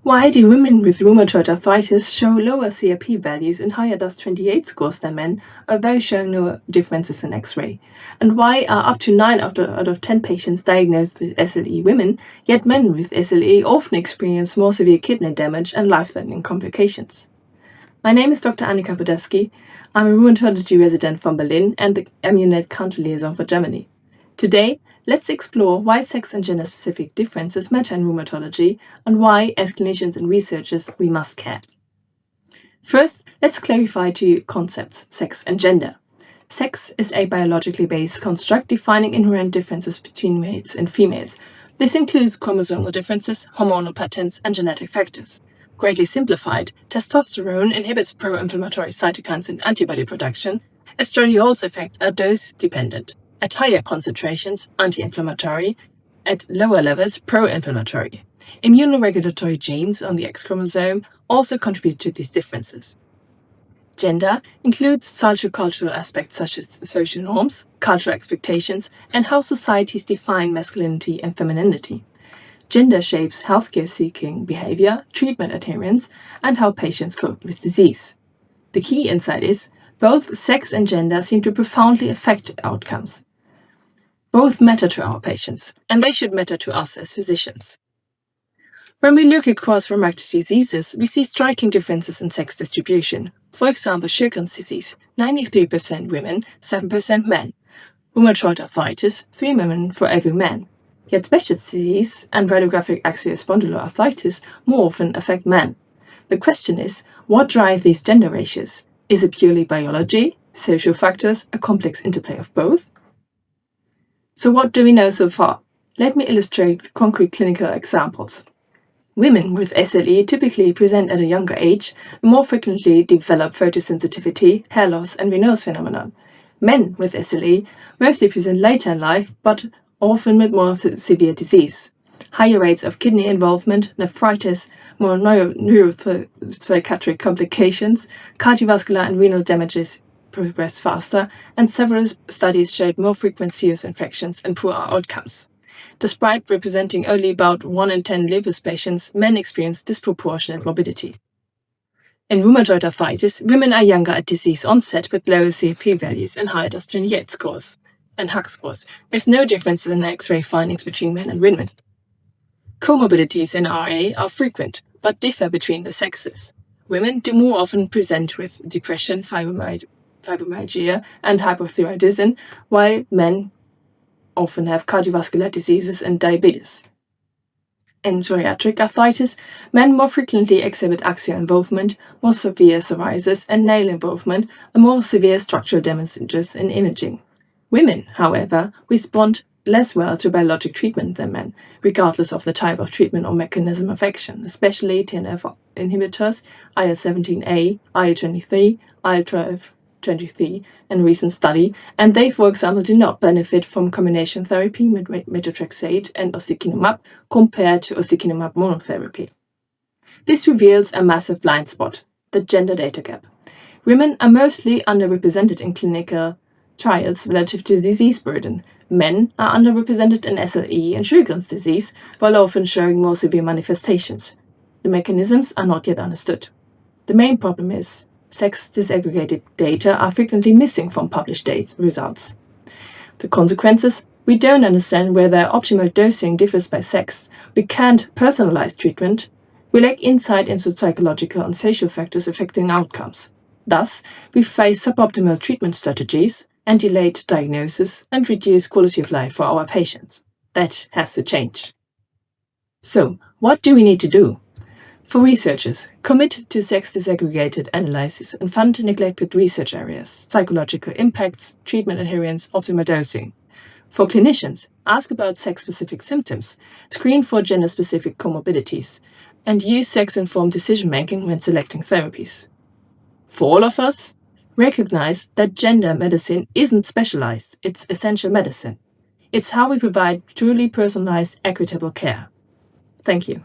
Why do women with rheumatoid arthritis show lower CRP values and higher DAS28 scores than men, although showing no differences in X-ray? And why are up to 9 out of 10 patients diagnosed with SLE women, yet men with SLE often experience more severe kidney damage and life-threatening complications? My name is Dr. Annika Podewski. I'm a rheumatology resident from Berlin and the EMEUNET country liaison for Germany. Today, let's explore why sex and gender-specific differences matter in rheumatology and why, as clinicians and researchers, we must care. First, let's clarify two concepts, sex and gender. Sex is a biologically based construct defining inherent differences between males and females. This includes chromosomal differences, hormonal patterns, and genetic factors. Greatly simplified, testosterone inhibits pro-inflammatory cytokines and antibody production. Estradiol's effects are dose-dependent. At higher concentrations, anti-inflammatory. At lower levels, pro-inflammatory. Immunoregulatory genes on the X chromosome also contribute to these differences. Gender includes sociocultural aspects such as social norms, cultural expectations, and how societies define masculinity and femininity. Gender shapes healthcare-seeking behavior, treatment adherence, and how patients cope with disease. The key insight is both sex and gender seem to profoundly affect outcomes. Both matter to our patients, and they should matter to us as physicians. When we look across rheumatic diseases, we see striking differences in sex distribution. For example, Sjogren's disease, 93% women, 7% men. Rheumatoid arthritis, 3 women for every man. Yet Behçet's disease and radiographic axial spondyloarthritis more often affect men. The question is, what drives these gender ratios? Is it purely biology, social factors, a complex interplay of both? So what do we know so far? Let me illustrate concrete clinical examples. Women with SLE typically present at a younger age and more frequently develop photosensitivity, hair loss, and venous phenomenon. Men with SLE mostly present later in life, but often with more severe disease. Higher rates of kidney involvement, nephritis, more neuropsychiatric complications, cardiovascular and renal damages progress faster, and several studies showed more frequent serious infections and poorer outcomes. Despite representing only about 1 in 10 lupus patients, men experience disproportionate morbidity. In rheumatoid arthritis, women are younger at disease onset with lower CRP values and higher DAS28 scores and HUG scores, with no differences in X-ray findings between men and women. Comorbidities in RA are frequent, but differ between the sexes. Women do more often present with depression, fibromyalgia, and hypothyroidism, while men often have cardiovascular diseases and diabetes. In psoriatic arthritis, men more frequently exhibit axial involvement, more severe psoriasis, and nail involvement, and more severe structural damages in imaging. Women, however, respond less well to biologic treatment than men, regardless of the type of treatment or mechanism of action, especially TNF inhibitors, IL-17A, IL-23, IL-12-23 in a recent study, and they, for example, do not benefit from combination therapy with methotrexate and ustekinumab compared to ustekinumab monotherapy. This reveals a massive blind spot, the gender data gap. Women are mostly underrepresented in clinical trials relative to disease burden. Men are underrepresented in SLE and Sjogren's disease, while often showing more severe manifestations. The mechanisms are not yet understood. The main problem is sex disaggregated data are frequently missing from published results. The consequences: we don't understand whether optimal dosing differs by sex, we can't personalize treatment, we lack insight into psychological and social factors affecting outcomes. Thus, we face suboptimal treatment strategies and delayed diagnosis and reduced quality of life for our patients. That has to change. So, what do we need to do? For researchers, commit to sex disaggregated analysis and fund neglected research areas, psychological impacts, treatment adherence, optimal dosing. For clinicians, ask about sex-specific symptoms, screen for gender-specific comorbidities, and use sex-informed decision-making when selecting therapies. For all of us, recognize that gender medicine isn't specialized, it's essential medicine. It's how we provide truly personalized, equitable care. Thank you.